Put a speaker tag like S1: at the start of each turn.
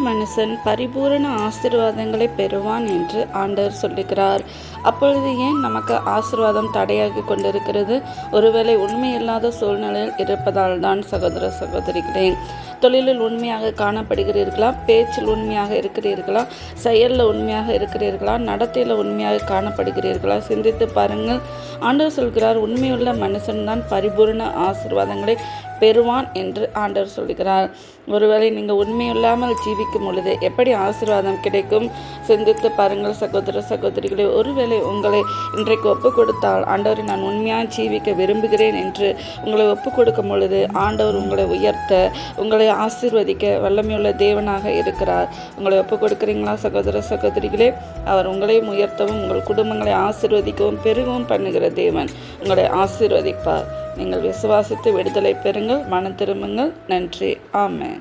S1: மனுஷன் பரிபூரண ஆசீர்வாதங்களை பெறுவான் என்று ஆண்டவர் சொல்லுகிறார். அப்பொழுது ஏன் நமக்கு ஆசீர்வாதம் தடையாகி கொண்டிருக்கிறது? ஒருவேளை உண்மையில்லாத சூழ்நிலையில் இருப்பதால் தான் சகோதர சகோதரிகளே. தொழிலில் உண்மையாக காணப்படுகிறீர்களா? பேச்சில் உண்மையாக இருக்கிறீர்களா? செயலில் உண்மையாக இருக்கிறீர்களா? நடத்தையில் உண்மையாக காணப்படுகிறீர்களா? சிந்தித்து பாருங்கள். ஆண்டவர் சொல்கிறார், உண்மையுள்ள மனுஷன்தான் பரிபூரண ஆசீர்வாதங்களை பெறுவான் என்று ஆண்டவர் சொல்கிறார். ஒருவேளை நீங்கள் உண்மையில்லாமல் ஜீவிக்கும் பொழுது எப்படி ஆசீர்வாதம் கிடைக்கும்? சிந்தித்து பாருங்கள் சகோதர சகோதரிகளே. ஒருவேளை உங்களை இன்றைக்கு ஒப்பு கொடுத்தால், ஆண்டவரை நான் உண்மையாக ஜீவிக்க விரும்புகிறேன் என்று உங்களை ஒப்பு கொடுக்கும் பொழுது ஆண்டவர் உங்களை உயர்த்த, உங்களை ஆசீர்வதிக்க வல்லமையுள்ள தேவனாக இருக்கிறார். உங்களை ஒப்பு கொடுக்கிறீங்களா சகோதர சகோதரிகளே? அவர் உங்களையும் உயர்த்தவும் உங்கள் குடும்பங்களை ஆசீர்வதிக்கவும் பெருகவும் பண்ணுகிற தேவன் உங்களை ஆசீர்வதிப்பார். நீங்கள் விசுவாசித்து விடுதலை பெறுங்கள், மனம் திரும்புங்கள். நன்றி. ஆமென்.